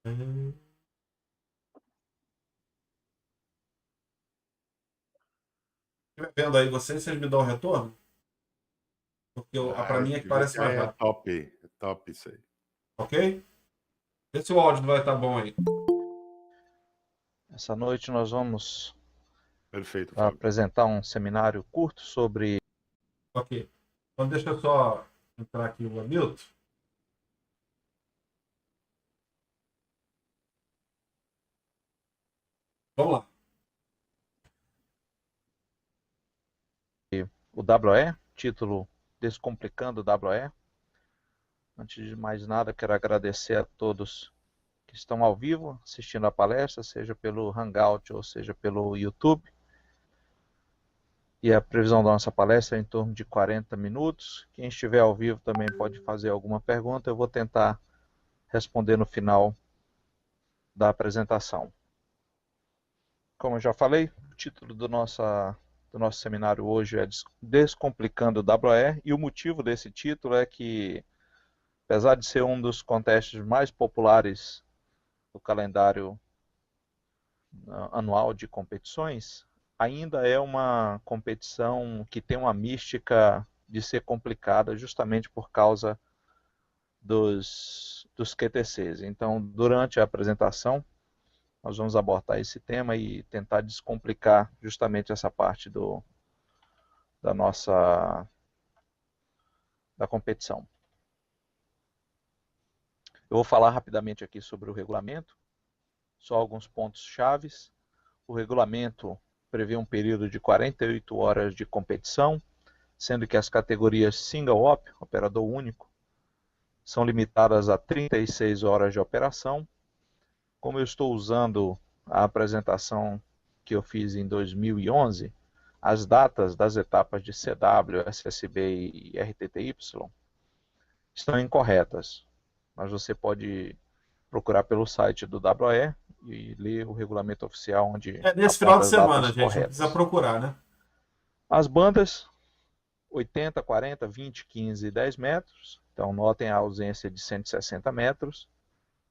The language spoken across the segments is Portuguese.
Hum. Estiver vendo aí vocês me dão um retorno? Porque para mim é que parece mais rápido. É top isso aí. Ok? Vê se o áudio vai estar bom aí. Essa noite nós vamos Perfeito, Fábio. apresentar um seminário curto sobre... Ok. Então deixa eu só entrar aqui o Hamilton. Vamos lá. o WE, título Descomplicando o WE. Antes de mais nada, quero agradecer a todos que estão ao vivo assistindo a palestra, seja pelo Hangout ou seja pelo YouTube. E a previsão da nossa palestra é em torno de 40 minutos. Quem estiver ao vivo também pode fazer alguma pergunta. Eu vou tentar responder no final da apresentação. Como eu já falei, o título do nosso seminário hoje é Descomplicando o WE, e o motivo desse título é que, apesar de ser um dos contests mais populares do calendário anual de competições, ainda é uma competição que tem uma mística de ser complicada justamente por causa dos QTCs. Então, durante a apresentação, nós vamos abordar esse tema e tentar descomplicar justamente essa parte da competição. Eu vou falar rapidamente aqui sobre o regulamento, só alguns pontos chaves. O regulamento prevê um período de 48 horas de competição, sendo que as categorias Single Op, operador único, são limitadas a 36 horas de operação. Como eu estou usando a apresentação que eu fiz em 2011, as datas das etapas de CW, SSB e RTTY estão incorretas, mas você pode procurar pelo site do WE e ler o regulamento oficial onde Nesse final de as semana, datas gente, não corretas. precisa procurar, né? As bandas 80, 40, 20, 15 e 10 metros. Então notem a ausência de 160 metros.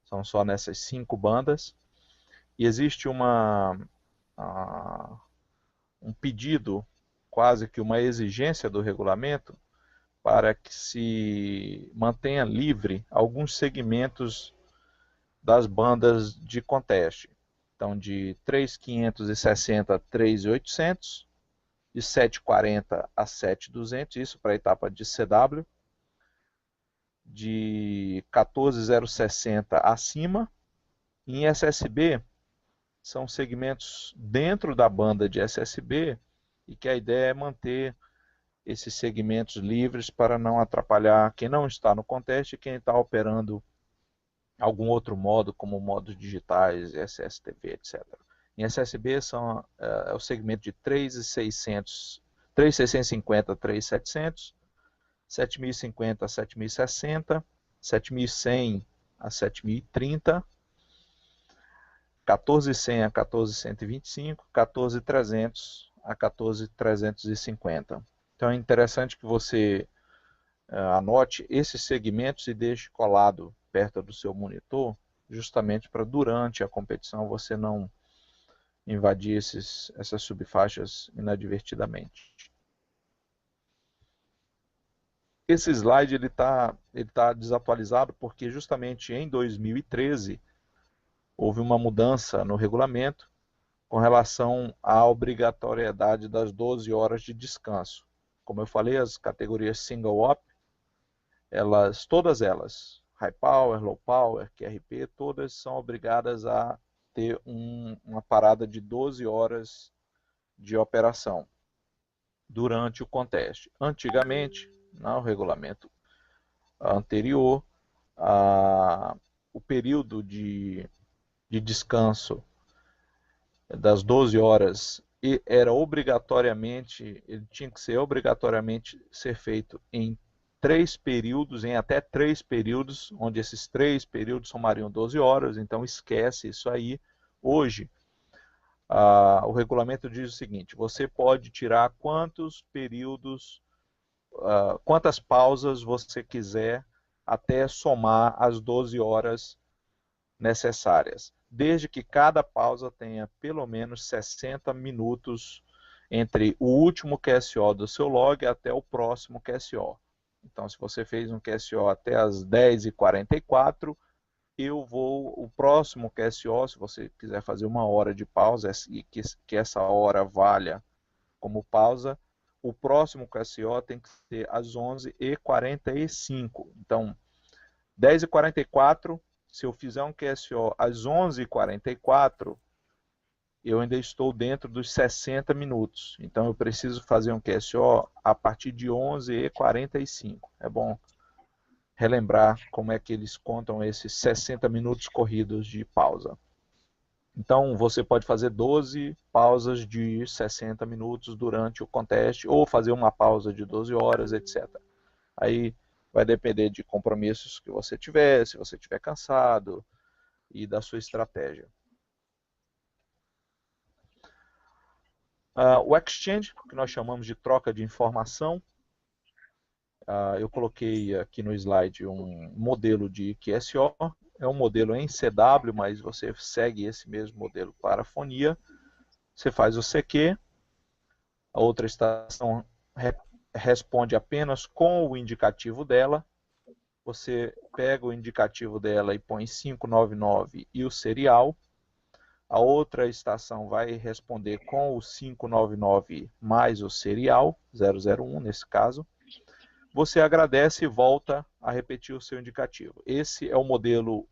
São só nessas 5 bandas. E existe um pedido, quase que uma exigência do regulamento, para que se mantenha livre alguns segmentos das bandas de conteste. Então, de 3.560 a 3.800, de 7.40 a 7.200, isso para a etapa de CW, de 14.060 acima. Em SSB, são segmentos dentro da banda de SSB, e que a ideia é manter esses segmentos livres para não atrapalhar quem não está no conteste e quem está operando algum outro modo, como modos digitais, SSTV, etc. Em SSB é o segmento de 3.600, 3.650 a 3.700, 7.050 a 7.060, 7.100 a 7.030, 14.100 a 14.125, 14.300 a 14.350. Então é interessante que você anote esses segmentos e deixe colado perto do seu monitor, justamente para durante a competição você não invadir essas subfaixas inadvertidamente. Esse slide ele tá desatualizado porque justamente em 2013 houve uma mudança no regulamento com relação à obrigatoriedade das 12 horas de descanso. Como eu falei, as categorias Single Op, todas elas, High Power, Low Power, QRP, todas são obrigadas a ter uma parada de 12 horas de operação durante o contest. Antigamente, no regulamento anterior, o período de descanso das 12 horas ele tinha que ser obrigatoriamente ser feito em até 3 períodos, onde esses 3 períodos somariam 12 horas, então esquece isso aí. Hoje, o regulamento diz o seguinte: você pode tirar quantos períodos, quantas pausas você quiser até somar as 12 horas necessárias, desde que cada pausa tenha pelo menos 60 minutos entre o último QSO do seu log até o próximo QSO. Então, se você fez um QSO até as 10h44, o próximo QSO, se você quiser fazer 1 hora de pausa e que essa hora valha como pausa, o próximo QSO tem que ser às 11h45. Então, 10h44, se eu fizer um QSO às 11h44, eu ainda estou dentro dos 60 minutos. Então, eu preciso fazer um QSO a partir de 11h45. É bom relembrar como é que eles contam esses 60 minutos corridos de pausa. Então, você pode fazer 12 pausas de 60 minutos durante o contest, ou fazer uma pausa de 12 horas, etc. Aí vai depender de compromissos que você tiver, se você estiver cansado, e da sua estratégia. O Exchange, que nós chamamos de troca de informação, eu coloquei aqui no slide um modelo de QSO, é um modelo em CW, mas você segue esse mesmo modelo para a fonia. Você faz o CQ, a outra estação responde apenas com o indicativo dela. Você pega o indicativo dela e põe 599 e o serial. A outra estação vai responder com o 599 mais o serial, 001 nesse caso. Você agradece e volta a repetir o seu indicativo. Esse é o modelo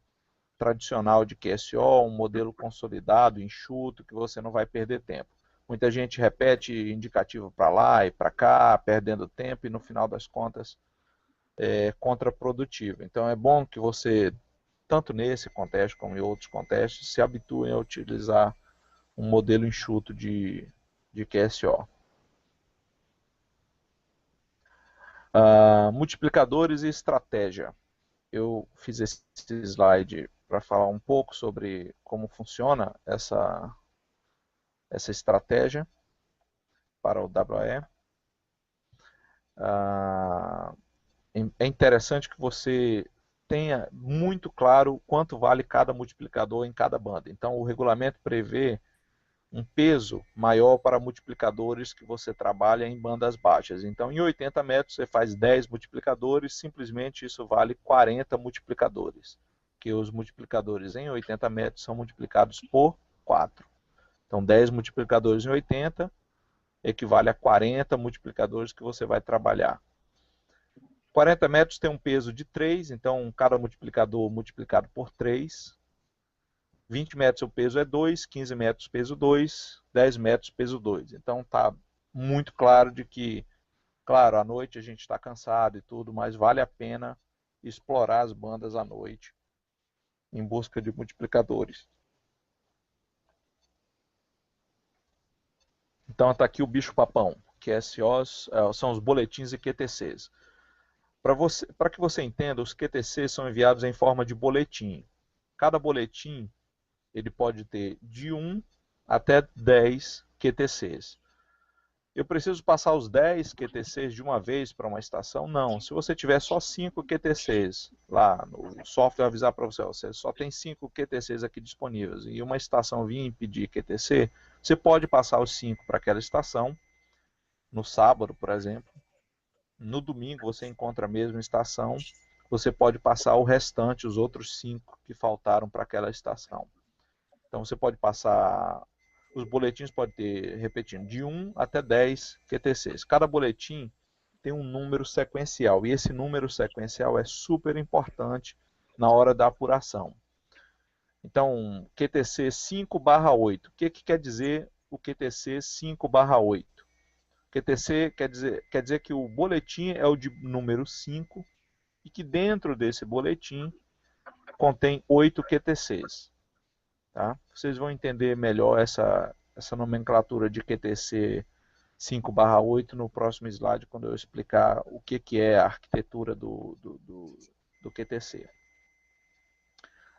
tradicional de QSO, um modelo consolidado, enxuto, que você não vai perder tempo. Muita gente repete indicativo para lá e para cá, perdendo tempo, e no final das contas é contraprodutivo. Então é bom que você, tanto nesse contexto como em outros contextos, se habitue a utilizar um modelo enxuto de QSO. Multiplicadores e estratégia. Eu fiz esse slide para falar um pouco sobre como funciona essa estratégia para o WE. É interessante que você tenha muito claro quanto vale cada multiplicador em cada banda. Então, o regulamento prevê um peso maior para multiplicadores que você trabalha em bandas baixas. Então, em 80 metros, você faz 10 multiplicadores, simplesmente isso vale 40 multiplicadores, que os multiplicadores em 80 metros são multiplicados por 4. Então, 10 multiplicadores em 80 equivale a 40 multiplicadores que você vai trabalhar. 40 metros tem um peso de 3, então cada multiplicador multiplicado por 3. 20 metros o peso é 2, 15 metros peso 2, 10 metros peso 2. Então está muito claro de que, claro, à noite a gente está cansado e tudo, mas vale a pena explorar as bandas à noite em busca de multiplicadores. Então está aqui o bicho-papão, QSOs, são os boletins e QTCs. Para que você entenda, os QTCs são enviados em forma de boletim. Cada boletim ele pode ter de 1 até 10 QTCs. Eu preciso passar os 10 QTCs de uma vez para uma estação? Não. Se você tiver só 5 QTCs, lá no software avisar para você, você só tem 5 QTCs aqui disponíveis, e uma estação vir pedir QTC, você pode passar os 5 para aquela estação, no sábado, por exemplo. No domingo você encontra a mesma estação, você pode passar o restante, os outros 5 que faltaram para aquela estação. Então você pode passar, os boletins podem ter, repetindo, de 1 até 10 QTCs. Cada boletim tem um número sequencial, e esse número sequencial é super importante na hora da apuração. Então, QTC 5/8, o que quer dizer o QTC 5/8? QTC quer dizer que o boletim é o de número 5, e que dentro desse boletim contém 8 QTCs. Tá? Vocês vão entender melhor essa nomenclatura de QTC 5/8 no próximo slide, quando eu explicar o que é a arquitetura do QTC.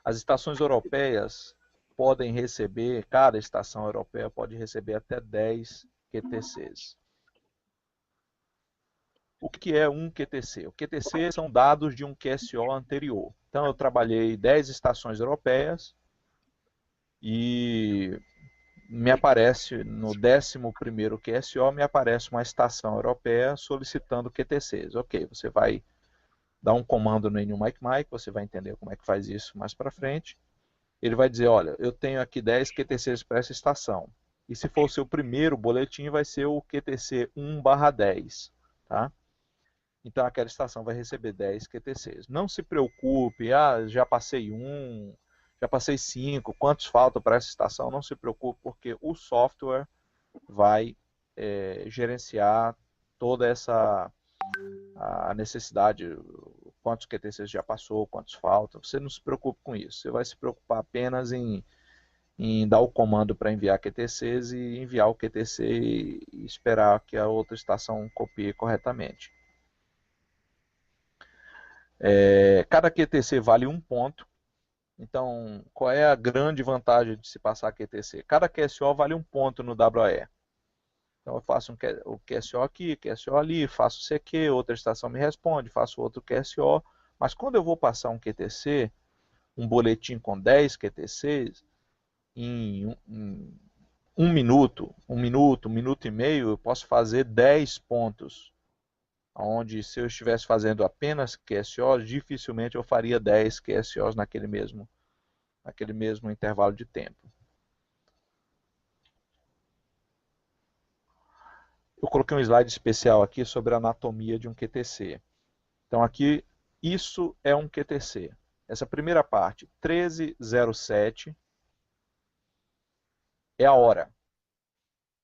As estações europeias podem receber, cada estação europeia pode receber até 10 QTCs. O que é um QTC? O QTC são dados de um QSO anterior. Então eu trabalhei 10 estações europeias e me aparece no 11º QSO, me aparece uma estação europeia solicitando QTCs. Ok, você vai dar um comando no Enum-Mike, você vai entender como é que faz isso mais para frente. Ele vai dizer, olha, eu tenho aqui 10 QTCs para essa estação. E se for o seu primeiro boletim, vai ser o QTC 1/10. Tá? Então aquela estação vai receber 10 QTCs. Não se preocupe, já passei 1, já passei 5, quantos faltam para essa estação? Não se preocupe, porque o software vai gerenciar toda essa a necessidade, quantos QTCs já passou, quantos faltam. Você não se preocupe com isso. Você vai se preocupar apenas em dar o comando para enviar QTCs e enviar o QTC e esperar que a outra estação copie corretamente. Cada QTC vale 1 ponto. Então, qual é a grande vantagem de se passar QTC? Cada QSO vale 1 ponto no WE. Então eu faço o QSO aqui, QSO ali, faço CQ, outra estação me responde, faço outro QSO. Mas quando eu vou passar um QTC, um boletim com 10 QTCs, em 1 minuto, 1 minuto, 1 minuto e meio, eu posso fazer 10 pontos. Onde se eu estivesse fazendo apenas QSOs, dificilmente eu faria 10 QSOs naquele mesmo intervalo de tempo. Eu coloquei um slide especial aqui sobre a anatomia de um QTC. Então aqui, isso é um QTC. Essa primeira parte, 1307, é a hora.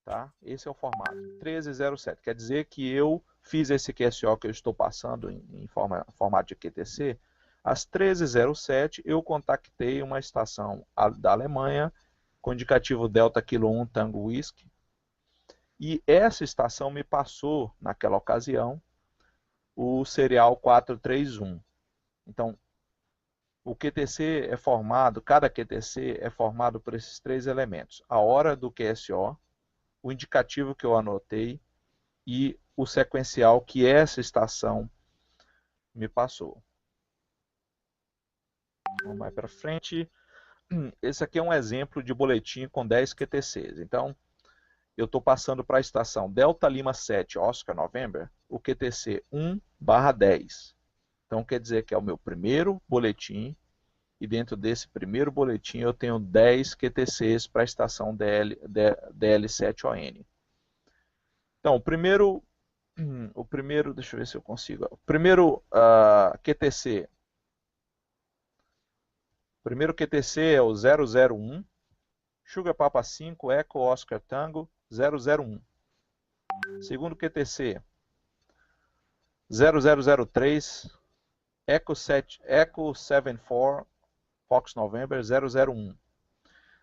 Tá? Esse é o formato, 1307. Quer dizer que eu fiz esse QSO que eu estou passando em formato de QTC. Às 1307 eu contactei uma estação da Alemanha com indicativo Delta Kilo 1 Tango Whisky. E essa estação me passou, naquela ocasião, o serial 431. Então, o QTC é formado, cada QTC é formado por esses 3 elementos. A hora do QSO, o indicativo que eu anotei e o sequencial que essa estação me passou. Vamos mais para frente. Esse aqui é um exemplo de boletim com 10 QTCs. Então, eu estou passando para a estação Delta Lima 7 Oscar November, o QTC 1/10. Então, quer dizer que é o meu primeiro boletim, e dentro desse primeiro boletim eu tenho 10 QTCs para a estação DL7ON. Então, o primeiro, deixa eu ver se eu consigo. O primeiro QTC é o 001, Sugar Papa 5, Echo Oscar Tango 001. Segundo QTC, 0003, Echo 74, Fox November 001.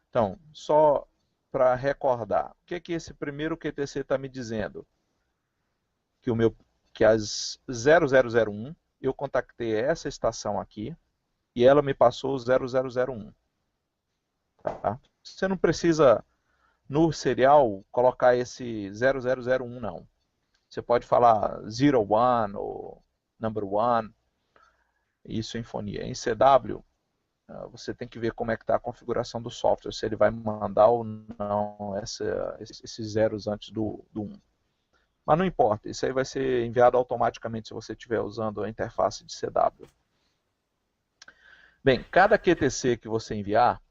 Então, só para recordar, o que esse primeiro QTC está me dizendo? Que às 0001 eu contactei essa estação aqui e ela me passou o 0001. Tá? Você não precisa, no serial, colocar esse 0001 não. Você pode falar 01 ou number 1, isso em fonia. Em CW, você tem que ver como é que está a configuração do software, se ele vai mandar ou não esses zeros antes do 1. Mas não importa, isso aí vai ser enviado automaticamente se você estiver usando a interface de CW. Bem, cada QTC que você enviar,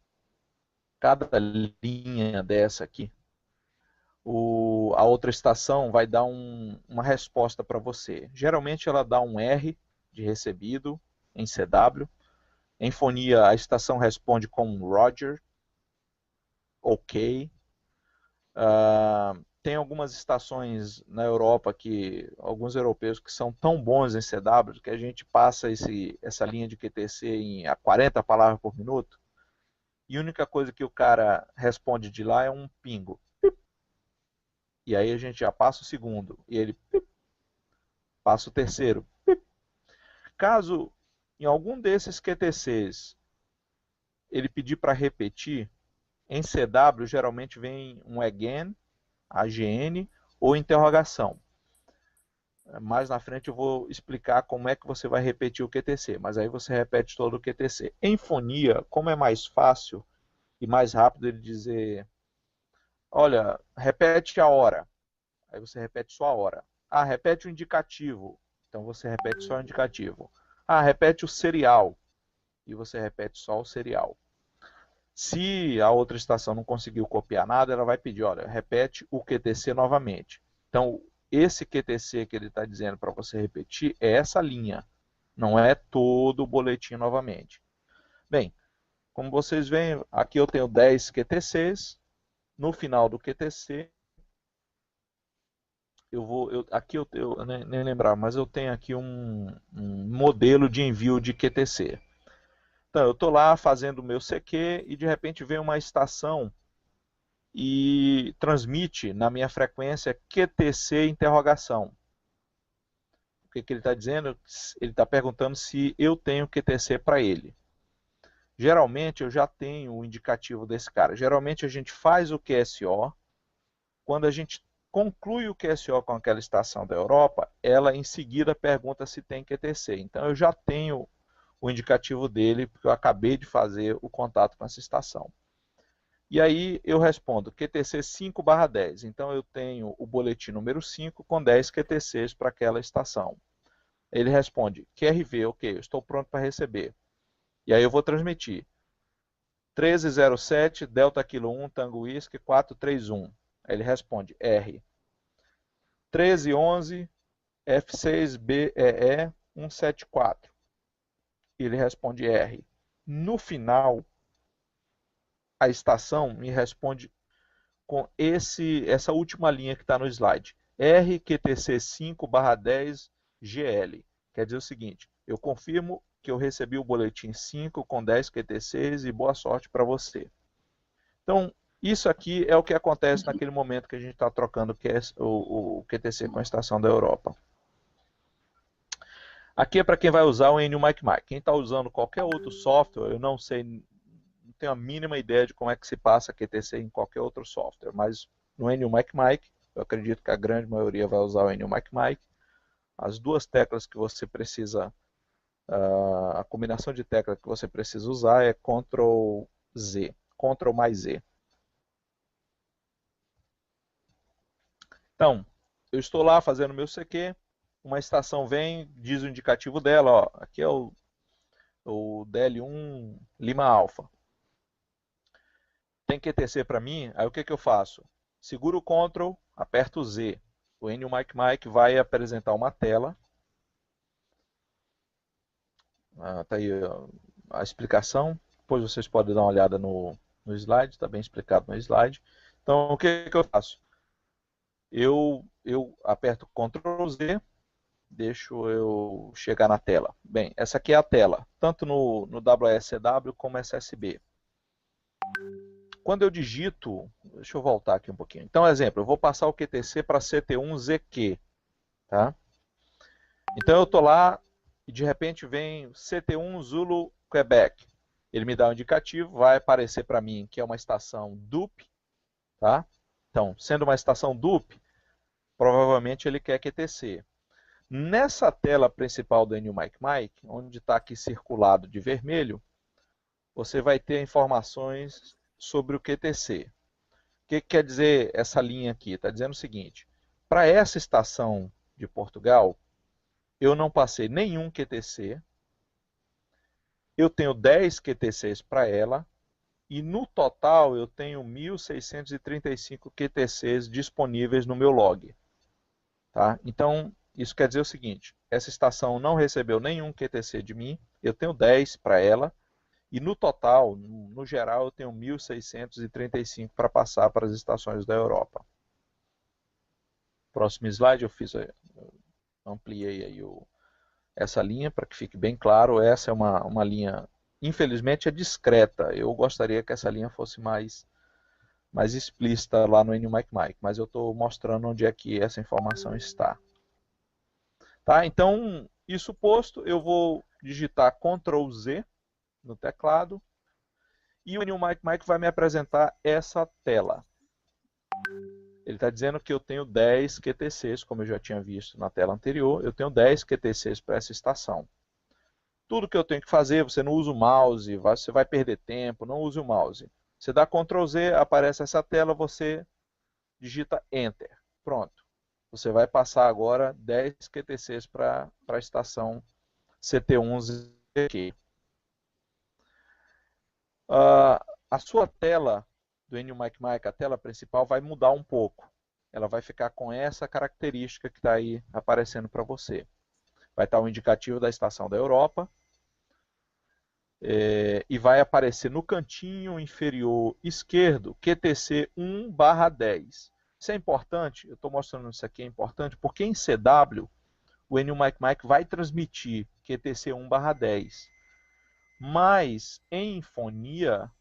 cada linha dessa aqui, a outra estação vai dar uma resposta para você. Geralmente ela dá um R de recebido em CW. Em fonia, a estação responde com Roger, OK. Tem algumas estações na Europa, alguns europeus, que são tão bons em CW, que a gente passa essa linha de QTC a 40 palavras por minuto, e a única coisa que o cara responde de lá é um pingo. E aí a gente já passa o segundo, e ele passa o terceiro. Caso em algum desses QTCs ele pedir para repetir, em CW geralmente vem um again, AGN ou interrogação. mais na frente eu vou explicar como é que você vai repetir o QTC, mas aí você repete todo o QTC. Em fonia, como é mais fácil e mais rápido ele dizer, olha, repete a hora, aí você repete só a hora. Ah, repete o indicativo, então você repete só o indicativo. Ah, repete o serial, e você repete só o serial. Se a outra estação não conseguiu copiar nada, ela vai pedir, olha, repete o QTC novamente. Então, esse QTC que ele está dizendo para você repetir é essa linha, não é todo o boletim novamente. Bem, como vocês veem, aqui eu tenho 10 QTCs, no final do QTC, aqui eu nem lembrava, mas eu tenho aqui um modelo de envio de QTC. Então, eu estou lá fazendo o meu CQ e de repente vem uma estação e transmite na minha frequência QTC interrogação. O que ele está dizendo? Ele está perguntando se eu tenho QTC para ele. Geralmente eu já tenho o indicativo desse cara. Geralmente a gente faz o QSO. Quando a gente conclui o QSO com aquela estação da Europa, ela em seguida pergunta se tem QTC. Então eu já tenho o indicativo dele, porque eu acabei de fazer o contato com essa estação. E aí eu respondo QTC 5/10. Então eu tenho o boletim número 5 com 10 QTCs para aquela estação. Ele responde QRV, ok, eu estou pronto para receber. E aí eu vou transmitir 1307 Delta Kilo 1 Tango Whisky 431. Aí ele responde R. 1311 F6BEE 174. Ele responde R. No final, a estação me responde com essa última linha que está no slide. RQTC 5/10GL. Quer dizer o seguinte, eu confirmo que eu recebi o boletim 5 com 10 QTCs e boa sorte para você. Então, isso aqui é o que acontece naquele momento que a gente está trocando o QTC com a estação da Europa. Aqui é para quem vai usar o NUMicMic. Quem está usando qualquer outro software, eu não sei, não tenho a mínima ideia de como é que se passa QTC em qualquer outro software, mas no NUMicMic, eu acredito que a grande maioria vai usar o NUMicMic. As duas teclas que você precisa, a combinação de teclas que você precisa usar é Ctrl Z, Ctrl mais Z. Então, eu estou lá fazendo meu CQ, uma estação vem, diz o indicativo dela, ó, aqui é o DL1 Lima Alpha. Tem QTC para mim, aí o que eu faço? Seguro o Ctrl, aperto o Z. O NUMicMic vai apresentar uma tela. Tá aí a explicação. Depois vocês podem dar uma olhada no slide, está bem explicado no slide. Então, o que eu faço? Eu aperto Ctrl Z, deixo eu chegar na tela. Bem, essa aqui é a tela, tanto no WSCW como SSB. Quando eu digito, deixa eu voltar aqui um pouquinho. Então, exemplo, eu vou passar o QTC para CT1ZQ. Tá? Então eu estou lá e de repente vem CT1 Zulu Quebec. Ele me dá um indicativo, vai aparecer para mim que é uma estação DUP. Tá? Então, sendo uma estação DUP, provavelmente ele quer QTC. Nessa tela principal do NUMicMic, onde está aqui circulado de vermelho, você vai ter informações sobre o QTC. O que quer dizer essa linha aqui? Está dizendo o seguinte, para essa estação de Portugal, eu não passei nenhum QTC, eu tenho 10 QTCs para ela, e no total eu tenho 1.635 QTCs disponíveis no meu log. Tá? Então, isso quer dizer o seguinte, essa estação não recebeu nenhum QTC de mim, eu tenho 10 para ela, e no total, no geral, eu tenho 1.635 para passar para as estações da Europa. Próximo slide, eu ampliei aí essa linha para que fique bem claro. Essa é uma linha, infelizmente, é discreta. Eu gostaria que essa linha fosse mais explícita lá no NUMicMic, mas eu estou mostrando onde é que essa informação está. Tá? Então, isso posto, eu vou digitar Ctrl Z no teclado e o NUMicMic vai me apresentar essa tela. Ele está dizendo que eu tenho 10 QTCs, como eu já tinha visto na tela anterior, eu tenho 10 QTCs para essa estação. Tudo que eu tenho que fazer, você não usa o mouse, você vai perder tempo, não use o mouse. Você dá Ctrl Z, aparece essa tela, você digita Enter. Pronto. Você vai passar agora 10 QTCs para a estação CT1ZQ. A sua tela do NUMicMic, a tela principal, vai mudar um pouco. Ela vai ficar com essa característica que está aí aparecendo para você. Vai estar o indicativo da estação da Europa e vai aparecer no cantinho inferior esquerdo QTC 1/10. Isso é importante, eu estou mostrando isso aqui, é importante, porque em CW o NUMicMic vai transmitir QTC 1/10. Mas em fonia,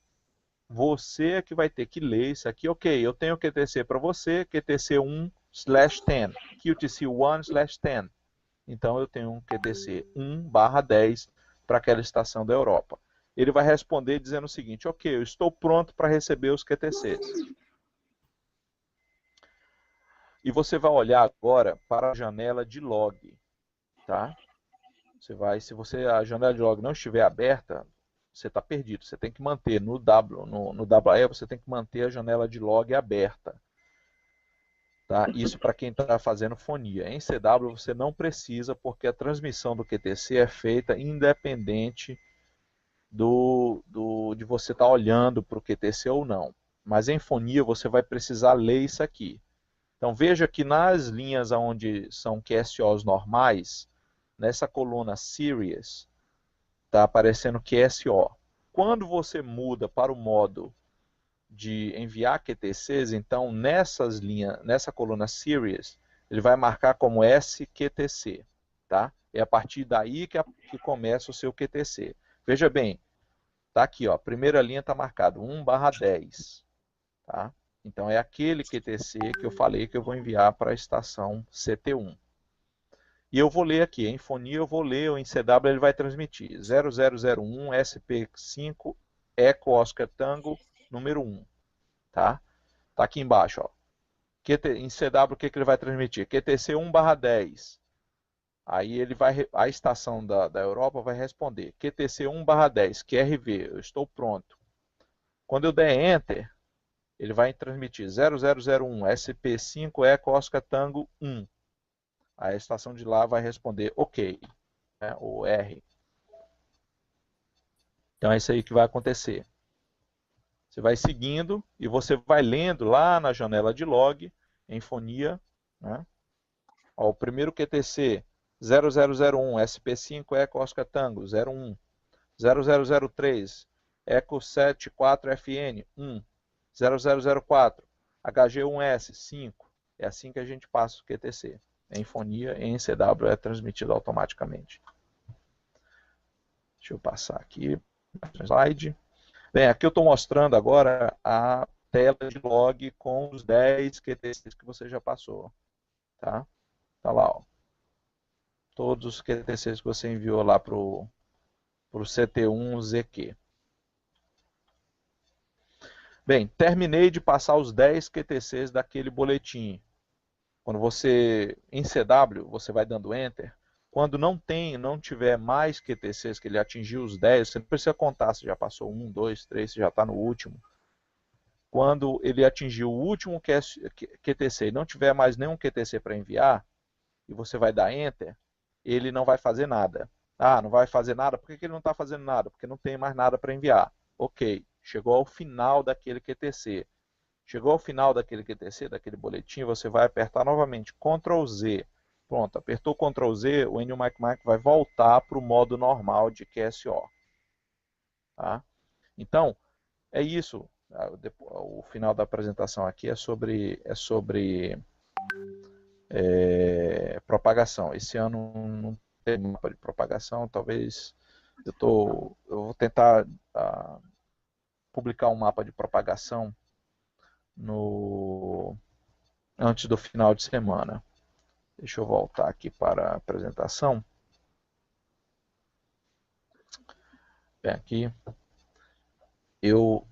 você é que vai ter que ler isso aqui. Ok, eu tenho QTC para você, QTC 1/10, QTC 1/10. Então eu tenho um QTC 1/10 para aquela estação da Europa. Ele vai responder dizendo o seguinte: ok, eu estou pronto para receber os QTCs. E você vai olhar agora para a janela de log. Tá? Se a janela de log não estiver aberta, você está perdido. Você tem que manter no WE, você tem que manter a janela de log aberta. Tá? Isso para quem está fazendo fonia. Em CW você não precisa, porque a transmissão do QTC é feita independente de você estar olhando para o QTC ou não. Mas em fonia você vai precisar ler isso aqui. Então veja que nas linhas onde são QSOs normais, nessa coluna Series, está aparecendo QSO. Quando você muda para o modo de enviar QTCs, então nessas linhas, nessa coluna Series, ele vai marcar como SQTC. Tá? É a partir daí que começa o seu QTC. Veja bem, tá aqui, ó, a primeira linha está marcado 1/10. Tá? Então é aquele QTC que eu falei que eu vou enviar para a estação CT1. E eu vou ler aqui, em fonia eu vou ler, ou em CW ele vai transmitir 0001 SP5 Eco Oscar Tango número 1. Tá? Tá aqui embaixo, ó. Em CW o que ele vai transmitir? QTC 1/10. Aí a estação da Europa vai responder QTC 1/10, QRV, eu estou pronto. Quando eu der Enter, ele vai transmitir 0001 SP5 Eco Oscar Tango 1. A estação de lá vai responder OK, né, ou R. Então é isso aí que vai acontecer. Você vai seguindo e você vai lendo lá na janela de log, em fonia, né? Ó, o primeiro QTC 0001 SP5 Eco Oscar Tango 01, 0003 Eco 74 FN 1, 0004 HG1S 5. É assim que a gente passa o QTC. Em fonia e em CW é transmitido automaticamente. Deixa eu passar aqui slide. Bem, aqui eu estou mostrando agora a tela de log com os 10 QTCs que você já passou. Tá? Tá lá, ó. Todos os QTCs que você enviou lá para o CT1ZQ. Bem, terminei de passar os 10 QTCs daquele boletim. Quando você, em CW, você vai dando Enter. Quando não tiver mais QTCs, que ele atingiu os 10, você não precisa contar se já passou 1, 2, 3, se já está no último. Quando ele atingiu o último QTC e não tiver mais nenhum QTC para enviar, e você vai dar Enter, ele não vai fazer nada. Ah, não vai fazer nada? Por que ele não está fazendo nada? Porque não tem mais nada para enviar. Ok, chegou ao final daquele QTC. Chegou ao final daquele QTC, daquele boletim, você vai apertar novamente Ctrl Z. Pronto, apertou Ctrl Z, o NUMicMic vai voltar para o modo normal de QSO. Tá? Então, é isso. O final da apresentação aqui é sobre propagação. Esse ano não tem mapa de propagação, talvez eu vou tentar publicar um mapa de propagação antes do final de semana. Deixa eu voltar aqui para a apresentação. Bem, aqui.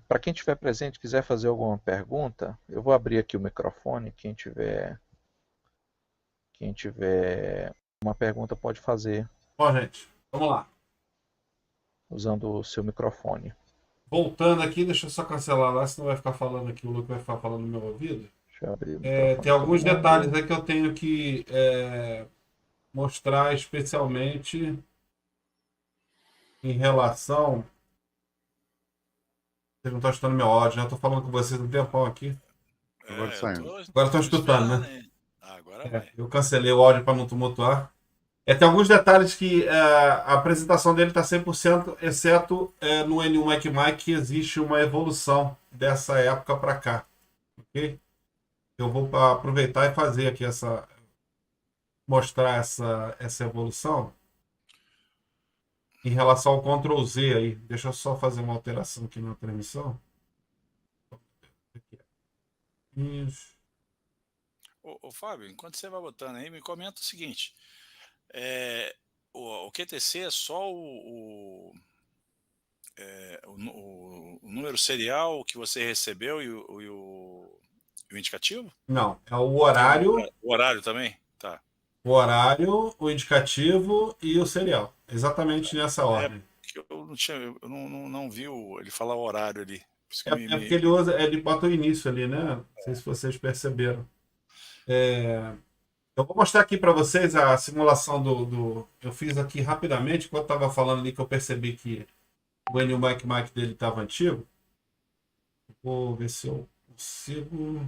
Para quem estiver presente, quiser fazer alguma pergunta, eu vou abrir aqui o microfone. Quem tiver uma pergunta pode fazer Bom, gente, vamos lá. usando o seu microfone. Voltando aqui, deixa eu só cancelar lá, senão vai ficar falando aqui, o Luke vai ficar falando no meu ouvido. Deixa eu abrir o microfone. Tem alguns detalhes aí que eu tenho que mostrar especialmente em relação... Vocês não estão escutando meu áudio, já estou falando com vocês um tempão aqui. Agora saindo. Agora estão escutando, né? Agora vai. Eu cancelei o áudio para não tumultuar. Tem alguns detalhes que a apresentação dele está 100%, exceto no N1 Mac que existe uma evolução dessa época para cá. Ok? Eu vou aproveitar e fazer aqui mostrar essa evolução em relação ao Ctrl Z aí. Deixa eu só fazer uma alteração aqui na transmissão. Isso. Ô, Fábio, enquanto você vai botando aí, me comenta o seguinte. O QTC é só o número serial que você recebeu e o indicativo? Não, é o horário. O horário também? Tá. O horário, o indicativo e o serial. Exatamente nessa ordem. Eu não vi ele falar o horário ali. Porque ele bota o início ali, né? Não sei se vocês perceberam. Eu vou mostrar aqui para vocês a simulação eu fiz aqui rapidamente, enquanto eu estava falando ali que eu percebi que o N1 Mac dele estava antigo. Vou ver se eu consigo.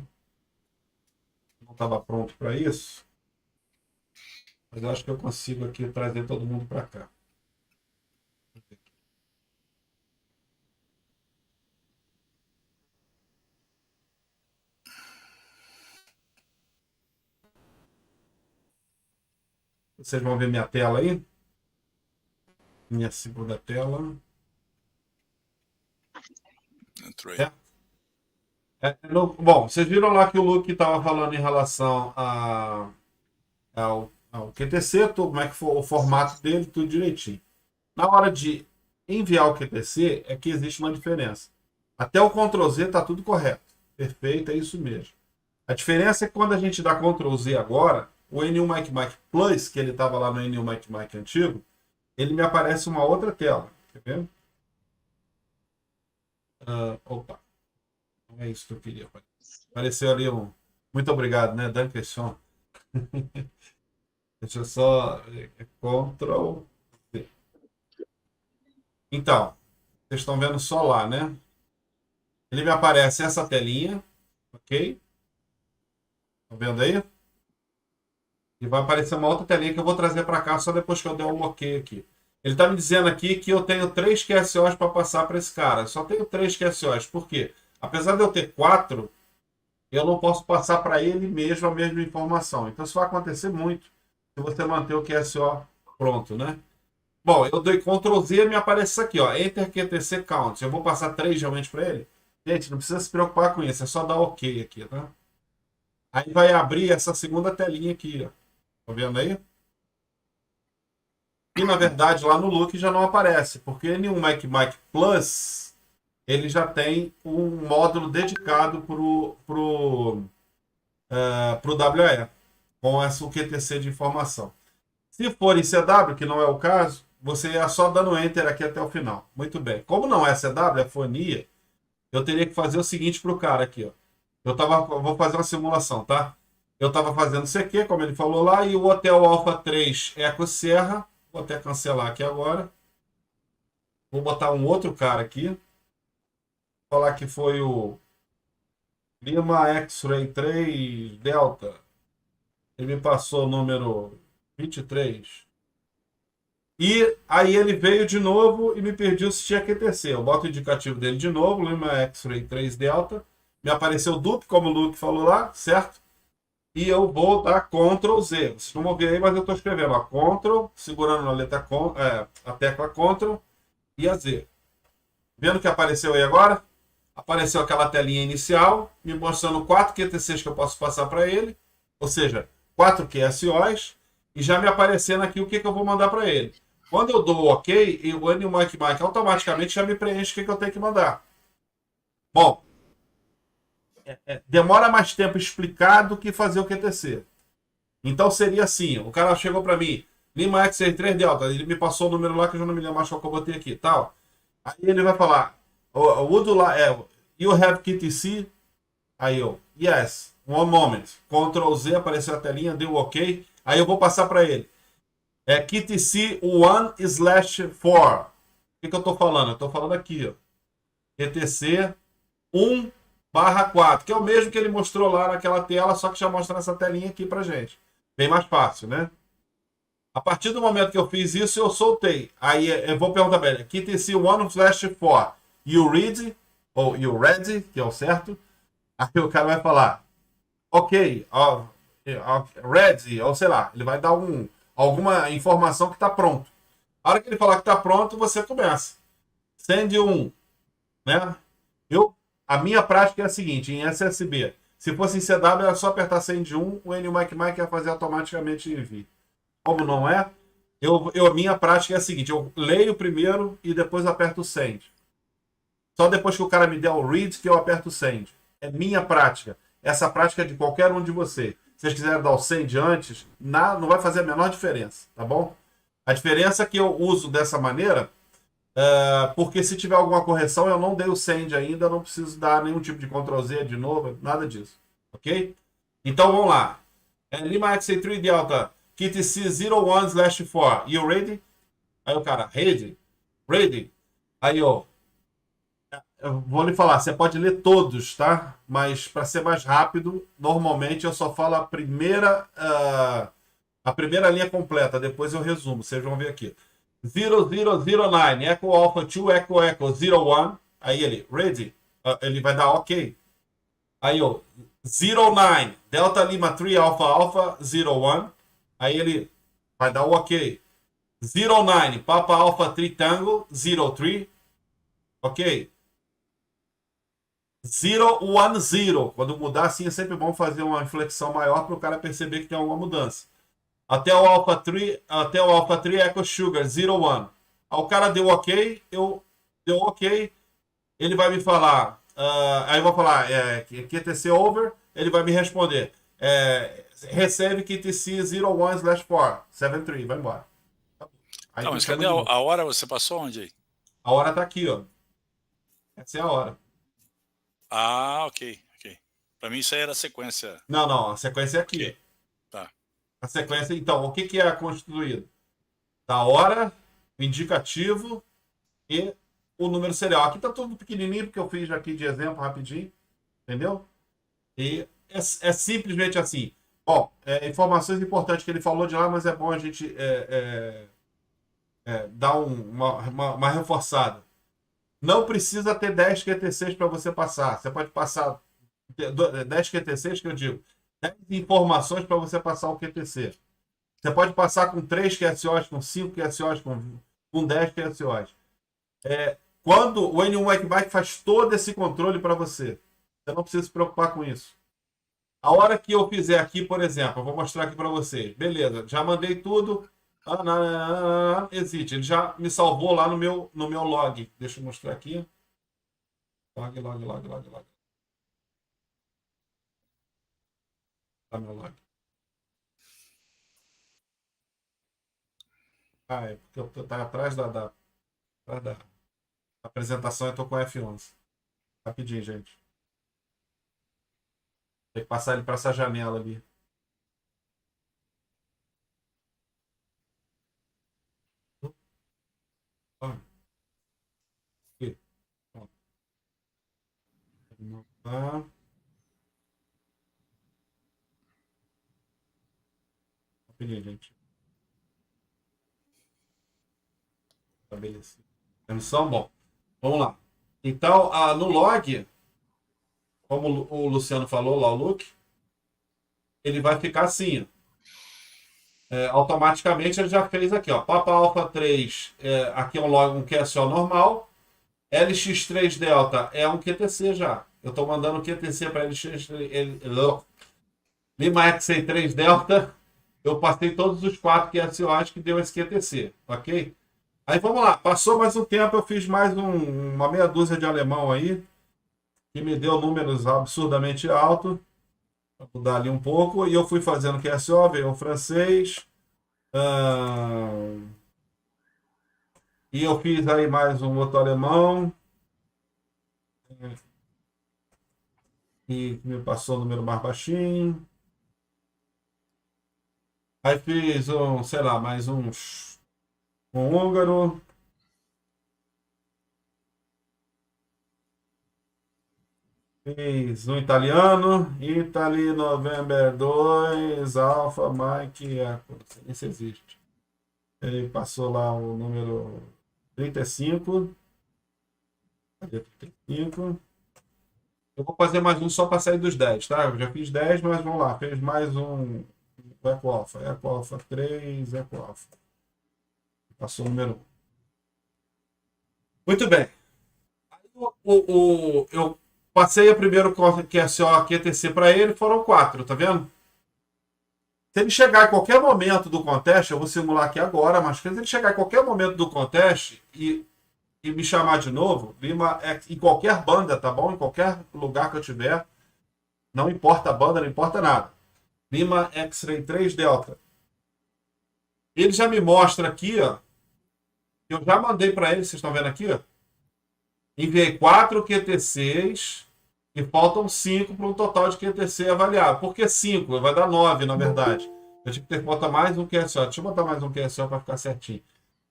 Não estava pronto para isso. Mas eu acho que eu consigo aqui trazer todo mundo para cá. Vocês vão ver minha tela aí? Minha segunda tela. Entrou aí. Bom, vocês viram lá que o Luke estava falando em relação ao QTC, como é que foi o formato dele, tudo direitinho. Na hora de enviar o QTC, é que existe uma diferença. Até o Ctrl Z está tudo correto. Perfeito, é isso mesmo. A diferença é que quando a gente dá Ctrl Z agora, o N1 Mac Plus, que ele estava lá no N1 Mac antigo, ele me aparece uma outra tela. Quer ver? Opa. Não é isso que eu queria. Apareceu ali um... Muito obrigado, né? Dankeschön. Deixa eu só... Ctrl Z. Então, vocês estão vendo só lá, né? Ele me aparece essa telinha. Ok? Estão vendo aí? E vai aparecer uma outra telinha que eu vou trazer para cá só depois que eu der um ok aqui. Ele está me dizendo aqui que eu tenho 3 QSOs para passar para esse cara. Eu só tenho 3 QSOs. Por quê? Apesar de eu ter 4, eu não posso passar para ele mesmo a mesma informação. Então isso vai acontecer muito se você manter o QSO pronto, né? Bom, eu dei Ctrl Z e me aparece isso aqui, ó. Enter QTC Count. Eu vou passar 3 realmente para ele? Gente, não precisa se preocupar com isso. É só dar ok aqui, tá? Aí vai abrir essa segunda telinha aqui, ó. Tá vendo aí? E na verdade lá no Look já não aparece, porque N1 Mac Plus ele já tem um módulo dedicado pro WE, com essa QTC de informação. Se for em CW, que não é o caso, você é só dando Enter aqui até o final. Muito bem. Como não é CW, é fonia, eu teria que fazer o seguinte para o cara aqui, ó. Eu vou fazer uma simulação, tá? Eu estava fazendo CQ, como ele falou lá, e o Hotel Alpha 3 Eco Serra. Vou até cancelar aqui agora. Vou botar um outro cara aqui. Vou falar que foi o Lima X-Ray 3 Delta. Ele me passou o número 23. E aí ele veio de novo e me pediu se tinha QTC. Eu boto o indicativo dele de novo, Lima X-Ray 3 Delta. Me apareceu duplo, como o Luke falou lá, certo? E eu vou dar Ctrl Z. Vocês não vão ver aí, mas eu estou escrevendo a Ctrl, segurando na letra a tecla Ctrl e a Z. Vendo o que apareceu aí agora? Apareceu aquela telinha inicial, me mostrando 4 QTCs que eu posso passar para ele. Ou seja, 4 QSOs. E já me aparecendo aqui o que eu vou mandar para ele. Quando eu dou OK, o N1 Mac automaticamente já me preenche o que eu tenho que mandar. Bom, demora mais tempo explicar do que fazer o QTC. Então seria assim, o cara chegou para mim, Lima X63 Delta, ele me passou o número lá que eu já não me lembro mais qual que eu botei aqui, tal. Aí ele vai falar, you have QTC? Aí eu, yes, one moment. Ctrl Z, apareceu a telinha, deu OK. Aí eu vou passar para ele. QTC 1/4. O que eu estou falando? Eu estou falando aqui, ó. QTC 1/4, que é o mesmo que ele mostrou lá naquela tela, só que já mostra nessa telinha aqui pra gente. Bem mais fácil, né? A partir do momento que eu fiz isso, eu soltei. Aí eu vou perguntar para ele, QTC 1/4, you read, ou you ready, que é o certo. Aí o cara vai falar, ok, ready, ou sei lá, ele vai dar alguma informação que está pronto. A hora que ele falar que está pronto, você começa. Send 1, né? A minha prática é a seguinte, em SSB, se fosse em CW, era só apertar Send 1, o NMIC ia fazer automaticamente envio. Como não é, a minha prática é a seguinte, eu leio primeiro e depois aperto o Send. Só depois que o cara me der o read que eu aperto o Send. É minha prática. Essa prática é de qualquer um de vocês. Se vocês quiserem dar o Send antes, não vai fazer a menor diferença, tá bom? A diferença é que eu uso dessa maneira, porque se tiver alguma correção, eu não dei o Send ainda, eu não preciso dar nenhum tipo de Ctrl Z de novo, nada disso, ok? Então vamos lá. Lima X3 Delta, QTC 01/4, you ready? Aí o cara, ready? Ready? Aí eu vou lhe falar, você pode ler todos, tá? Mas para ser mais rápido, normalmente eu só falo a primeira linha completa, depois eu resumo, vocês vão ver aqui. 0009, Echo Alpha 2, Echo Echo 01, aí ele, ready? Ele vai dar OK. Aí eu, 09, Delta Lima 3 Alpha Alpha 01, aí ele vai dar o OK. 09, Papa Alpha 3 Tango 03, OK. 010. Quando mudar assim é sempre bom fazer uma inflexão maior para o cara perceber que tem alguma mudança. Até o Alpha 3 Echo Sugar 01. Aí o cara deu OK, deu OK, ele vai me falar, aí eu vou falar QTC over, ele vai me responder, recebe QTC 01/4, 73, vai embora. Aí não, mas cadê a hora? Você passou onde aí? A hora tá aqui, ó. Essa é a hora. Ah, ok. Para mim isso aí era a sequência. Não, a sequência é aqui. Okay. Tá. A sequência, então, o que é constituído? Da hora, o indicativo e o número serial. Aqui tá tudo pequenininho, porque eu fiz aqui de exemplo rapidinho, entendeu? E é simplesmente assim. Bom, informações importantes que ele falou de lá, mas é bom a gente dar uma reforçada. Não precisa ter 10 QTCs para você passar. Você pode passar 10 QTCs, que eu digo, 10 informações para você passar o QTC. Você pode passar com 3 QSOs, com 5 QSOs, com 10 QSOs. Quando o N1 faz todo esse controle para você, você não precisa se preocupar com isso. A hora que eu fizer aqui, por exemplo, eu vou mostrar aqui para vocês. Beleza, já mandei tudo. Existe, ele já me salvou lá no meu log. Deixa eu mostrar aqui. Log. Tá meu log. É porque eu tô atrás da apresentação, eu tô com F11. Rapidinho, gente. Tem que passar ele para essa janela ali. Aqui. Não tá. Rapidinho, gente. Estabelecido. Permissão? Bom. Vamos lá. Então, no log, como o Luciano falou lá, o Luke, ele vai ficar assim, automaticamente ele já fez aqui, ó, Papa Alpha 3, aqui é um log, um QSO normal, LX3 Delta é um QTC já, eu estou mandando QTC para LX3, Lima X3 Delta, eu passei todos os 4 QSOs que deu esse QTC, ok? Aí vamos lá, passou mais um tempo, eu fiz mais uma meia dúzia de alemão aí, que me deu números absurdamente altos. Vou mudar ali um pouco. E eu fui fazendo QSO, veio o francês. E eu fiz aí mais um outro alemão. E me passou o número mais baixinho. Aí fiz sei lá, mais um húngaro. Fiz um italiano. Italy November 2, Alpha Mike Echo. Não sei nem se existe. Ele passou lá o número 35. Cadê 35? Eu vou fazer mais um só para sair dos 10, tá? Eu já fiz 10, mas vamos lá. Fez mais um Eco Alpha. Eco Alpha 3, Eco Alpha. Passou o número 1. Muito bem. Eu passei o primeiro QSO QTC para ele, foram 4, tá vendo? Se ele chegar em qualquer momento do contest, eu vou simular aqui agora, mas se ele chegar em qualquer momento do contest e me chamar de novo, Lima em qualquer banda, tá bom? Em qualquer lugar que eu tiver, não importa a banda, não importa nada. Lima X-Ray 3 Delta. Ele já me mostra aqui, ó. Eu já mandei para ele, vocês estão vendo aqui, ó. Enviei 4 QTCs e faltam 5 para um total de QTC avaliado. Por que 5? Vai dar 9, na verdade. Eu tive que ter que botar mais um QSO. Deixa eu botar mais um QSO para ficar certinho.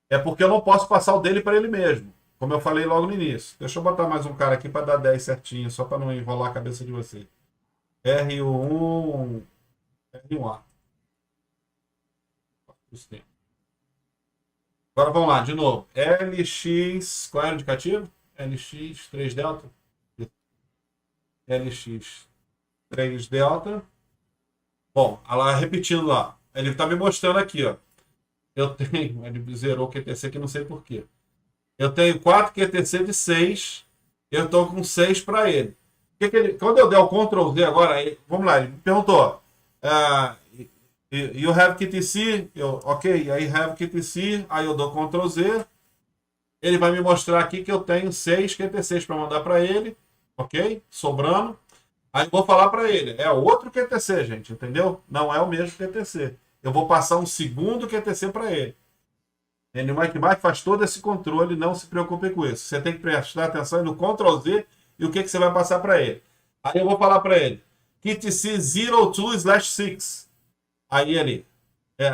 É porque eu não posso passar o dele para ele mesmo. Como eu falei logo no início. Deixa eu botar mais um cara aqui para dar 10 certinho, só para não enrolar a cabeça de você. R1... R1A. Agora vamos lá, de novo. LX... Qual é o indicativo? LX 3 Delta. LX 3 Delta. Bom, lá, repetindo lá. Ele está me mostrando aqui, ó. Eu tenho... Ele zerou o QTC aqui, não sei porquê. Eu tenho 4 QTC de 6. Eu estou com 6 para ele. Quando eu der o Ctrl Z agora, vamos lá, ele me perguntou. You have QTC? Ok, aí have QTC. Aí eu dou Ctrl Z. Ele vai me mostrar aqui que eu tenho 6 QTCs para mandar para ele. Ok? Sobrando. Aí eu vou falar para ele. É outro QTC, gente, entendeu? Não é o mesmo QTC. Eu vou passar um segundo QTC para ele. E o Mike faz todo esse controle, não se preocupe com isso. Você tem que prestar atenção no Ctrl Z e o que você vai passar para ele. Aí eu vou falar para ele, QTC 02/6. Aí ele,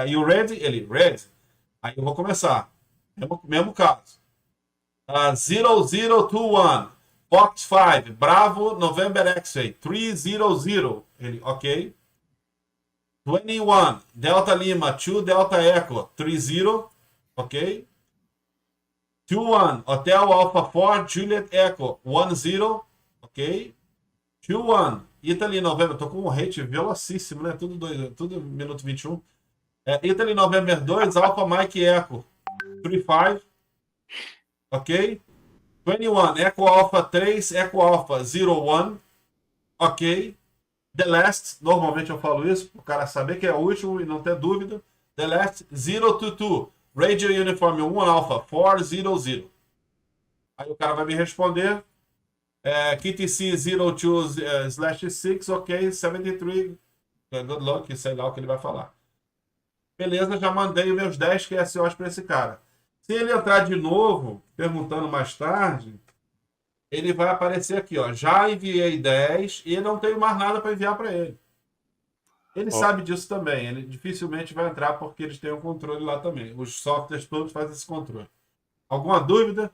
you ready? Ele, ready. Aí eu vou começar. Mesmo caso. 0021, Fox 5, Bravo, November X-Ray, 300. Ele, ok. 21, Delta Lima, 2 Delta Echo, 30. Ok? 21, Hotel Alpha 4, Juliet Echo, 10. Ok? 21, Italy November. Tô com um rate velocíssimo, né? Tudo minuto 21. Italy November 2, Alpha Mike Echo, 35. Ok? 21, Echo Alpha 3, Echo Alpha 01. Ok? The Last, normalmente eu falo isso, para o cara saber que é o último e não ter dúvida. The Last 022. Radio Uniform 1 Alpha 400. Aí o cara vai me responder. QTC 02/6, ok, 73. Good luck, sei lá o que ele vai falar. Beleza, já mandei os meus 10 QSOs para esse cara. Se ele entrar de novo, perguntando mais tarde, ele vai aparecer aqui, ó. Já enviei 10 e não tenho mais nada para enviar para ele. Ele sabe disso também. Ele dificilmente vai entrar porque eles têm um controle lá também. Os softwares todos fazem esse controle. Alguma dúvida?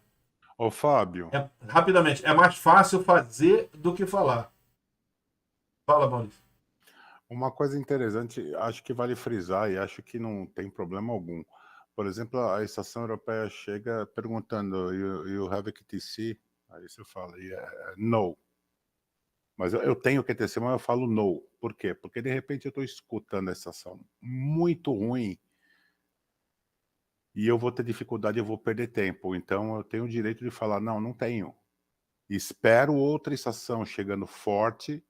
Ô, Fábio. Rapidamente, é mais fácil fazer do que falar. Fala, Maurício. Uma coisa interessante, acho que vale frisar e acho que não tem problema algum. Por exemplo, a estação europeia chega perguntando, you have a QTC? Aí você fala, no. Mas eu tenho QTC, mas eu falo no. Por quê? Porque de repente eu estou escutando a estação muito ruim e eu vou ter dificuldade, eu vou perder tempo. Então eu tenho o direito de falar, não tenho. Espero outra estação chegando forte,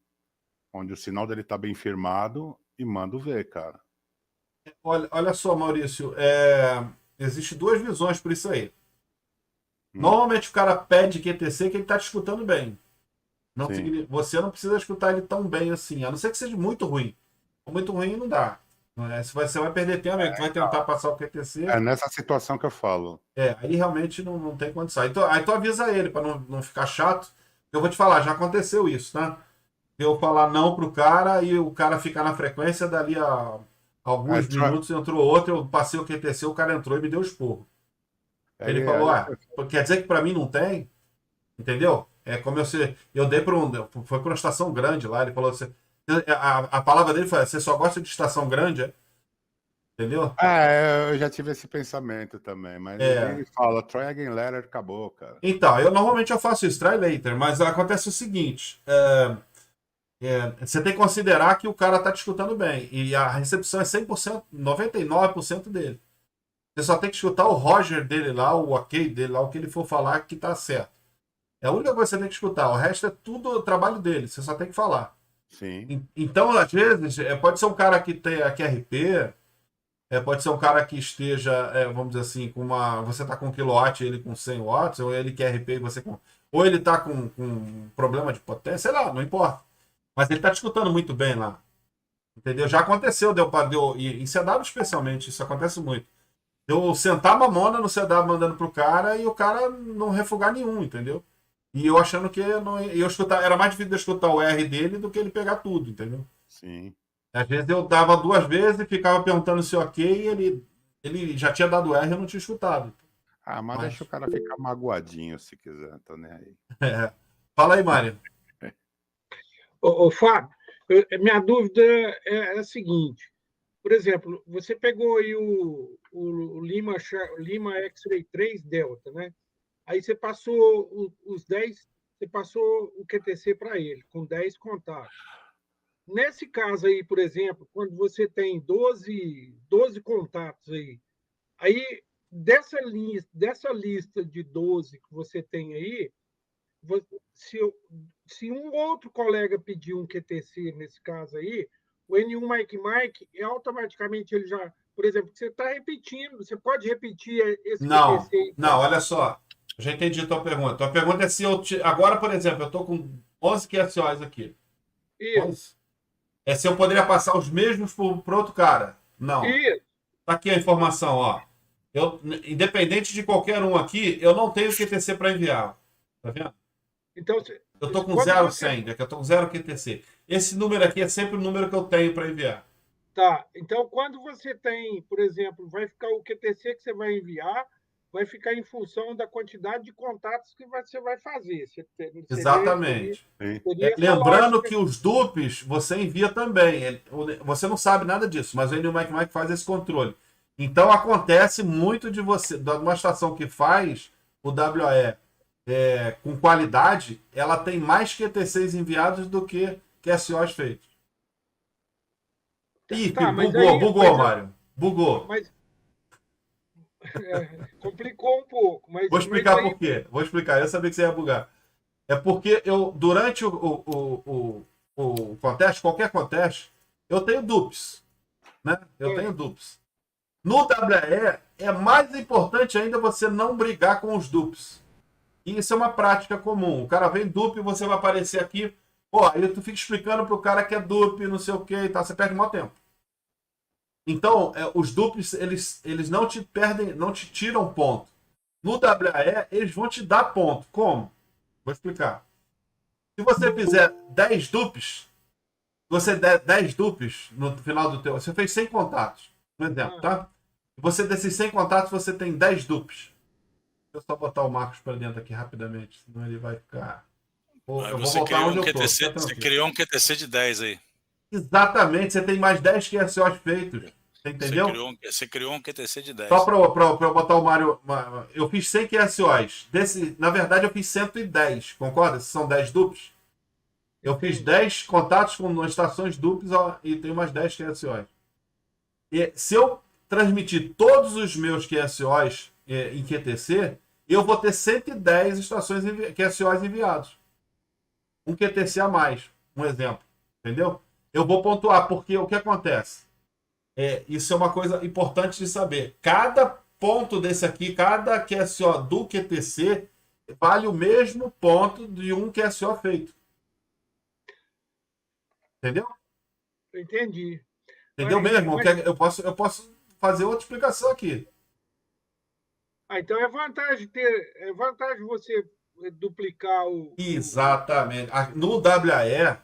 onde o sinal dele está bem firmado e mando ver, cara. Olha só, Maurício, existe duas visões por isso aí. Normalmente o cara pede QTC que ele está te escutando bem. Não Sim. você não precisa escutar ele tão bem assim, a não ser que seja muito ruim. Muito ruim não dá. Se você vai perder tempo, tu vai tentar passar o QTC. É nessa situação que eu falo. Aí realmente não tem condição. Aí tu avisa ele, para não ficar chato. Eu vou te falar, já aconteceu isso, tá? Eu falar não pro cara e o cara ficar na frequência, dali a É, alguns minutos entrou outro, eu passei o QTC, o cara entrou e me deu esporro. Ele falou, quer dizer que para mim não tem? Entendeu? É como eu dei para foi para uma estação grande lá, ele falou assim, a palavra dele foi, você só gosta de estação grande, é? Entendeu? Eu já tive esse pensamento também, mas ele fala, try again later, acabou, cara. Então, normalmente eu faço isso, try later, mas acontece o seguinte, você tem que considerar que o cara tá te escutando bem, e a recepção é 100%, 99% dele. Você só tem que escutar o Roger dele lá, o ok dele lá, o que ele for falar que tá certo. É a única coisa que você tem que escutar, o resto é tudo o trabalho dele, você só tem que falar. Sim. Então, às vezes, pode ser um cara que tem aqui RP, pode ser um cara que esteja, vamos dizer assim, você está com 1 kW e ele com 100 watts, ou ele quer RP e você com. Ou ele está com problema de potência, sei lá, não importa. Mas ele está te escutando muito bem lá. Entendeu? Já aconteceu, e em CW especialmente, isso acontece muito. Eu sentar a mamona no CW mandando pro cara e o cara não refugar nenhum, entendeu? E eu achando que eu escutar, era mais difícil de escutar o R dele do que ele pegar tudo, entendeu? Sim. Às vezes eu dava 2 vezes e ficava perguntando se ok, e ele já tinha dado R e eu não tinha escutado. Mas deixa o cara ficar magoadinho se quiser, tô nem aí. Fala aí, Mário. Ô, Fábio, minha dúvida é a seguinte. Por exemplo, você pegou aí o Lima X-Ray 3 Delta, né? Aí você passou os 10, você passou o QTC para ele, com 10 contatos. Nesse caso aí, por exemplo, quando você tem 12 contatos aí dessa lista de 12 que você tem aí, se um outro colega pedir um QTC nesse caso aí, o N1 Mike automaticamente ele já, por exemplo, você está repetindo, você pode repetir esse QTC. Não, olha só. Já entendi a tua pergunta. Tua pergunta é se agora, por exemplo, eu estou com 11 QSOs aqui. Isso. Se eu poderia passar os mesmos para outro cara. Não. Isso. Tá aqui a informação, ó. Independente de qualquer um aqui, eu não tenho QTC para enviar. Tá vendo? Então, eu tô com 0,100, que eu tô com 0 QTC. Esse número aqui é sempre o número que eu tenho para enviar. Tá. Então, quando você tem, por exemplo, vai ficar o QTC que você vai enviar, vai ficar em função da quantidade de contatos que você vai fazer. Exatamente. Lembrando que os dupes você envia também. Você não sabe nada disso, mas o Enio Mike faz esse controle. Então acontece muito de você, de uma estação que faz o WAE com qualidade, ela tem mais QTCs enviados do que QSOs feitos. Ih, bugou, Mário. Bugou. Mas, complicou um pouco. Vou explicar por quê. Vou explicar. Eu sabia que você ia bugar. É porque durante o contest, qualquer contest, eu tenho dupes. Né? Eu tenho dupes. No WE, é mais importante ainda você não brigar com os dupes. E isso é uma prática comum. O cara vem dupe e você vai aparecer aqui. Aí tu fica explicando pro cara que é dupe, não sei o que e tal. Você perde maior tempo. Então, os dupes, eles não te perdem, não te tiram ponto. No WE, eles vão te dar ponto. Como? Vou explicar. Se você fizer 10 dupes, você der 10 dupes no final do teu... Você fez 100 contatos, por exemplo, tá? Você, desses 100 contatos, você tem 10 dupes. Deixa eu só botar o Marcos para dentro aqui rapidamente, senão ele vai ficar... Eu vou voltar onde eu tô. Você criou um QTC de 10 aí. Exatamente, você tem mais 10 QSOs feitos. Você entendeu? Você criou um QTC de 10. Só para eu botar o Mário... Eu fiz 100 QSOs. Na verdade, eu fiz 110, concorda? São 10 dupes. Eu fiz 10 contatos com estações duplas e tenho mais 10 QSOs. E se eu transmitir todos os meus QSOs em QTC, eu vou ter 110 estações QSOs enviados. Um QTC a mais, um exemplo. Entendeu? Eu vou pontuar, porque o que acontece? Isso é uma coisa importante de saber. Cada ponto desse aqui, cada QSO do QTC, vale o mesmo ponto de um QSO feito. Entendeu? Entendi. Entendeu Mas- mesmo? mas- Eu posso fazer outra explicação aqui. Então é vantagem você duplicar Exatamente. No WAE,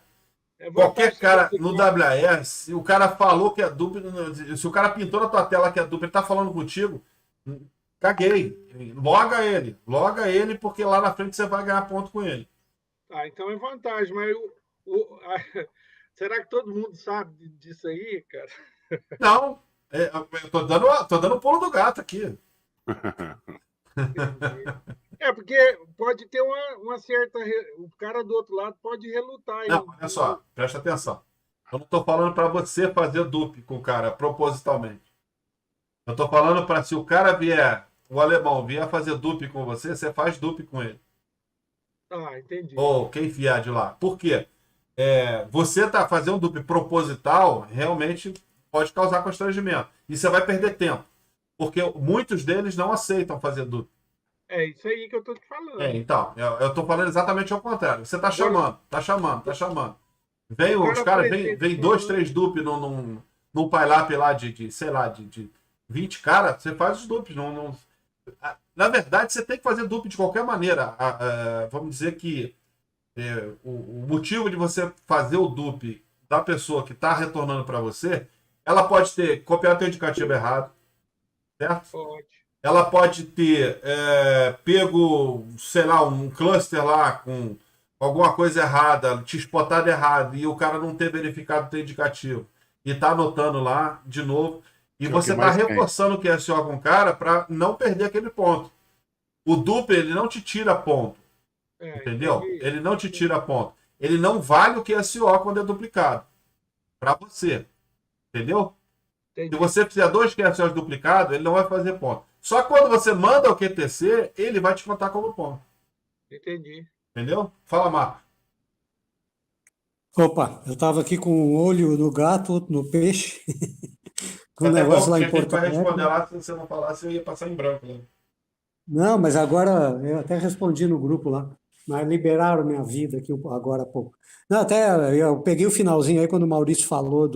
é qualquer vantagem você cara, no duplicar. WAE, se o cara falou que é duplo, se o cara pintou na tua tela que é duplo, ele tá falando contigo, caguei. Loga ele, porque lá na frente você vai ganhar ponto com ele. Ah, então é vantagem, mas será que todo mundo sabe disso aí, cara? Não, eu tô dando o pulo do gato aqui. É, porque pode ter uma certa. O cara do outro lado pode relutar. Não, olha só, presta atenção. Eu não tô falando para você fazer dupe com o cara propositalmente. Eu tô falando para se o cara vier, o alemão vier fazer dupe com você, você faz dupe com ele. Ah, entendi. Ou quem vier de lá. Por quê? Você tá fazendo dupe proposital, realmente pode causar constrangimento. E você vai perder tempo. Porque muitos deles não aceitam fazer dupe. É isso aí que eu tô te falando. Então, eu tô falando exatamente ao contrário. Você tá chamando. Vem O os cara caras, vem 2, 3 dupe num pile-up lá sei lá, de 20 caras, você faz os dupes. Na verdade, você tem que fazer dupe de qualquer maneira. Vamos dizer que o motivo de você fazer o dupe da pessoa que está retornando para você, ela pode ter copiado teu indicativo errado, certo? Pode. Ela pode ter pego, sei lá, um cluster lá com alguma coisa errada, te spotado errado, e o cara não ter verificado o teu indicativo. E tá anotando lá de novo. E você tá reforçando o QSO com o cara para não perder aquele ponto. O dupe, ele não te tira ponto. Entendeu? Entendi. Ele não te tira ponto. Ele não vale o QSO quando é duplicado. Para você. Entendeu? Entendi. Se você fizer 2 QSOs duplicados, ele não vai fazer ponto. Só que quando você manda o QTC, ele vai te contar como ponto. Entendi. Entendeu? Fala, Marco. Opa, eu estava aqui com um olho no gato, outro no peixe, com um Até negócio bom, lá tinha em que Porto Alegre. responder lá, se você não falasse, eu ia passar em branco. Né? Não, mas agora eu até respondi no grupo lá, mas liberaram minha vida aqui agora há pouco. Não, até eu peguei o finalzinho aí quando o Maurício falou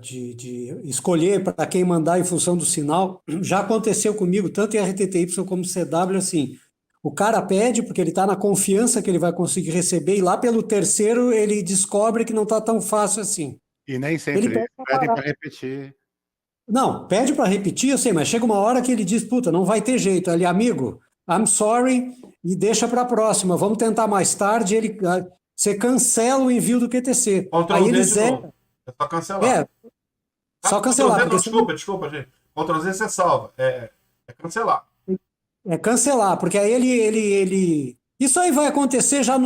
de escolher para quem mandar em função do sinal. Já aconteceu comigo, tanto em RTTY como CW, assim. O cara pede porque ele está na confiança que ele vai conseguir receber, e lá pelo terceiro ele descobre que não está tão fácil assim. E nem sempre Ele pede pra pedem parar. para repetir. Não, pede para repetir, eu sei, mas chega uma hora que ele diz, puta, não vai ter jeito. Ali, amigo, I'm sorry, e deixa para a próxima. Vamos tentar mais tarde. Você cancela o envio do QTC. Ctrl Aí Z ele de zera. novo. É só cancelar. Só cancelar. Ctrl Z, Porque não, desculpa, gente. Ctrl Z você salva. É cancelar. É cancelar, porque aí ele. Isso aí vai acontecer já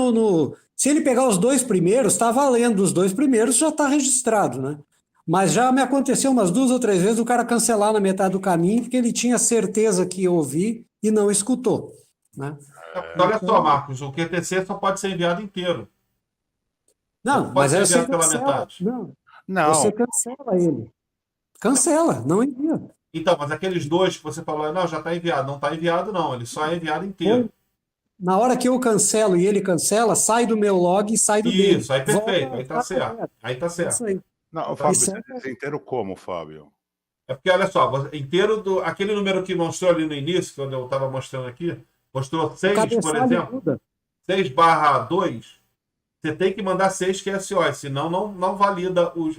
Se ele pegar os 2 primeiros, está valendo. Os 2 primeiros já está registrado, né? Mas já me aconteceu umas 2 ou 3 vezes o cara cancelar na metade do caminho, porque ele tinha certeza que ia ouvir e não escutou. Né? Olha só, Marcos, o QTC só pode ser enviado inteiro. Não, Pode mas ser aí você enviado pela cancela. metade. Não, Você cancela ele. Cancela, não envia. Então, mas aqueles 2 que você falou, não, já está enviado. Não está enviado, não. Ele só é enviado inteiro. Na hora que eu cancelo e ele cancela, sai do meu log e sai do dele. Isso, aí perfeito. Volta, Aí tá certo. Aí tá É certo. isso aí. não, Fábio, Isso você diz inteiro como, Fábio? É porque, olha só, inteiro aquele número que mostrou ali no início, quando eu estava mostrando aqui, mostrou 6, por Cabeçalho exemplo, muda. 6/2, você tem que mandar 6 QSOs, senão não valida os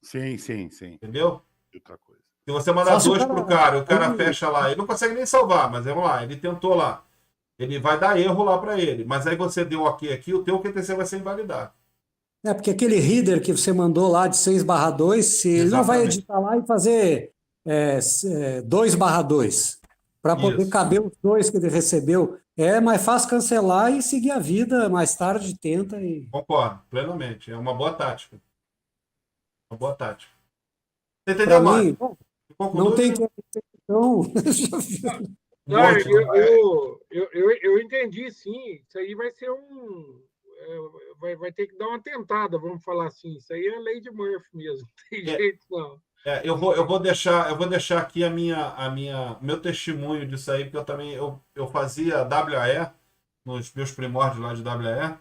Sim. entendeu? Outra coisa. Se você mandar Só se o 2 cara- pro cara, o cara aí- fecha lá, ele não consegue nem salvar, mas vamos lá, ele tentou lá. Ele vai dar erro lá para ele, mas aí você deu ok aqui, o teu QTC vai ser invalidado. É, porque aquele header que você mandou lá de 6/2, se ele não vai Exatamente. editar lá e fazer 2/2, para poder Isso. caber os 2 que ele recebeu. É mais fácil cancelar e seguir a vida, mais tarde tenta e... Concordo, plenamente. É uma boa tática. Uma boa tática. Você Para entendeu, Mário? mim, bom, Ficou com não tem dúvida? que... Então, Um Não, monte, não é? eu entendi, sim. Isso aí vai ser vai ter que dar uma tentada, vamos falar assim. Isso aí é a lei de Murphy mesmo. Não tem jeito, não. Eu vou deixar aqui meu testemunho disso aí, porque eu fazia WAE nos meus primórdios lá de WAE,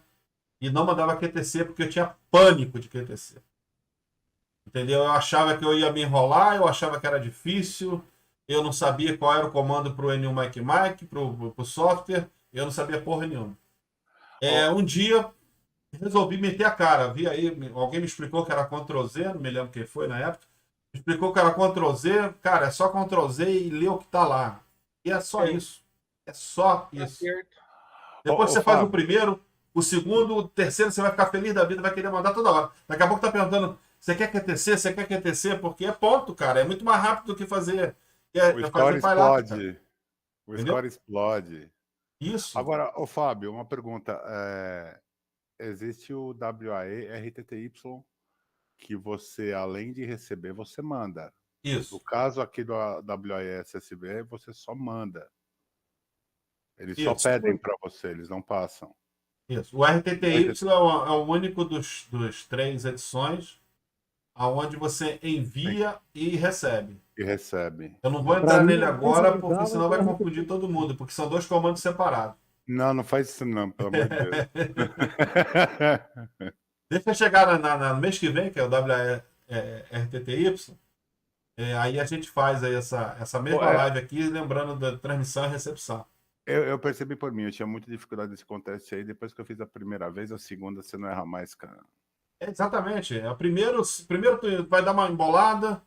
e não mandava QTC porque eu tinha pânico de QTC. Entendeu? Eu achava que eu ia me enrolar, eu achava que era difícil, eu não sabia qual era o comando para o N1 Mike, para o software, eu não sabia porra nenhuma. Um dia, resolvi meter a cara. Vi aí, alguém me explicou que era Ctrl-Z, não me lembro quem foi na época. Me explicou que era Ctrl-Z. Cara, é só Ctrl-Z e ler o que tá lá. E é só isso. É só isso. Depois você faz o primeiro, o segundo, o terceiro, você vai ficar feliz da vida, vai querer mandar toda hora. Daqui a pouco tá perguntando, você quer QTC? Você quer QTC? Porque é ponto, cara. É muito mais rápido do que fazer. O score explode. O Entendeu? score explode. Isso. Agora, Fábio, uma pergunta. Existe o WAE RTTY que você, além de receber, você manda. Isso. No caso aqui do WAE SSB, você só manda. Eles só pedem para você, eles não passam. Isso. O RTTY é o único dos 3 edições aonde você envia e recebe. Eu não vou entrar nele agora, porque senão vai confundir todo mundo, porque são 2 comandos separados. Não faz isso não, pelo amor de Deus. Deixa eu chegar no mês que vem, que é o WRTTY, aí a gente faz aí essa mesma live aqui, lembrando da transmissão e recepção. Eu percebi por mim, eu tinha muita dificuldade nesse contexto aí, depois que eu fiz a primeira vez, a segunda você não erra mais, cara. Exatamente. Primeiro tu vai dar uma embolada,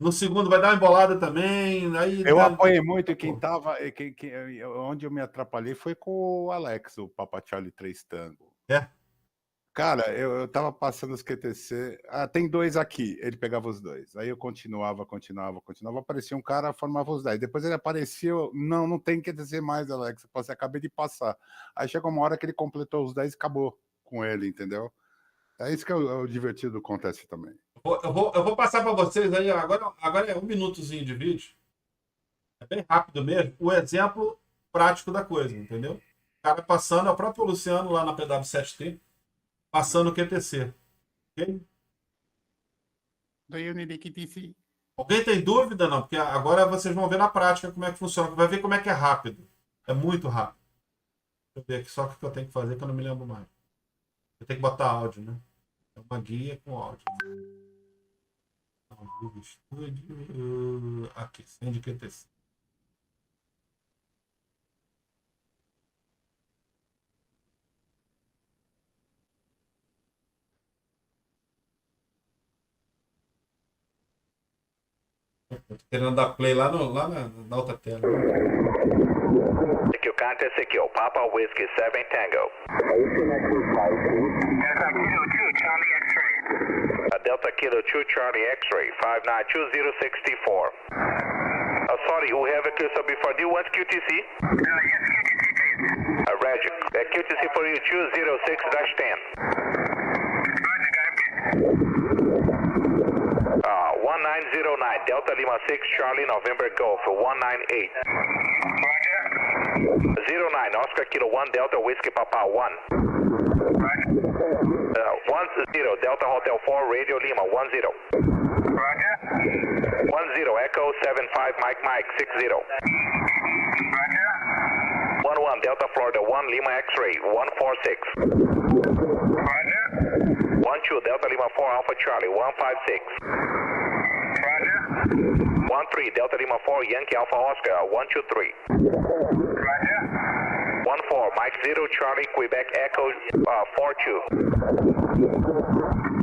no segundo vai dar uma embolada também. Aí eu apanhei muito, e quem tava. Onde eu me atrapalhei foi com o Alex, o Papa Charlie 3 Tango. Cara, eu tava passando os QTC. Tem 2 aqui. Ele pegava os 2. Aí eu continuava. Aparecia um cara, formava os 10. Depois ele aparecia. Não tem QTC mais, Alex. Eu acabei de passar. Aí chegou uma hora que ele completou os 10 e acabou com ele, entendeu? É isso que é o divertido do Contest também. Eu vou passar para vocês aí, agora é 1 minutozinho de vídeo. É bem rápido mesmo. O exemplo prático da coisa, entendeu? O cara passando, é o próprio Luciano lá na PW7T, passando o QTC. Ok? Alguém tem dúvida? Não, porque agora vocês vão ver na prática como é que funciona. Vai ver como é que é rápido. É muito rápido. Deixa eu ver aqui só o que eu tenho que fazer, que eu não me lembro mais. Eu tenho que botar áudio, né? É uma guia com áudio. Estúdio. Aqui, sem de QTC. Tô querendo dar play lá na outra tela. Secure contest secure. Papa Whiskey 7 Tango. Delta Kilo 2 Charlie X-ray 592064. Sorry, who have a QTC before? Do you want QTC? Yes, QTC please. Roger. QTC for you 206-10. Roger, got it. 1909 Delta Lima 6 Charlie November Golf 198. Roger. 09 Oscar Kilo 1 Delta Whiskey Papa 1. Roger. 10 Delta Hotel 4 Radio Lima 10. Roger. 10 Echo 75 Mike 60. Roger. 11 Delta Florida 1 Lima X-ray 146. Roger. 12 Delta Lima 4 Alpha Charlie 156. Roger. 13 Delta Lima 4 Yankee Alpha Oscar 123. Roger. 14 Mike 0 Charlie Quebec Echo 42.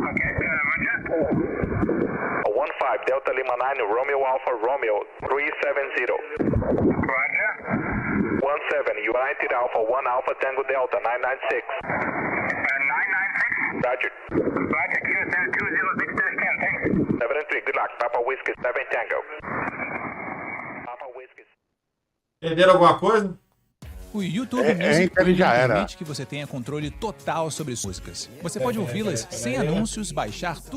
Okay, Roger. 15 Delta Lima 9 Romeo Alpha Romeo 370. Roger. 17 United Alpha 1 Alpha Tango Delta 996. 996. Roger. Roger, QSL 206-10, thanks. 73 good luck. Papa Whiskey 7 Tango. Papa Whiskey. Entenderam alguma coisa? O YouTube Music permite que você tenha controle total sobre as músicas. Você pode ouvi-las sem anúncios, baixar tudo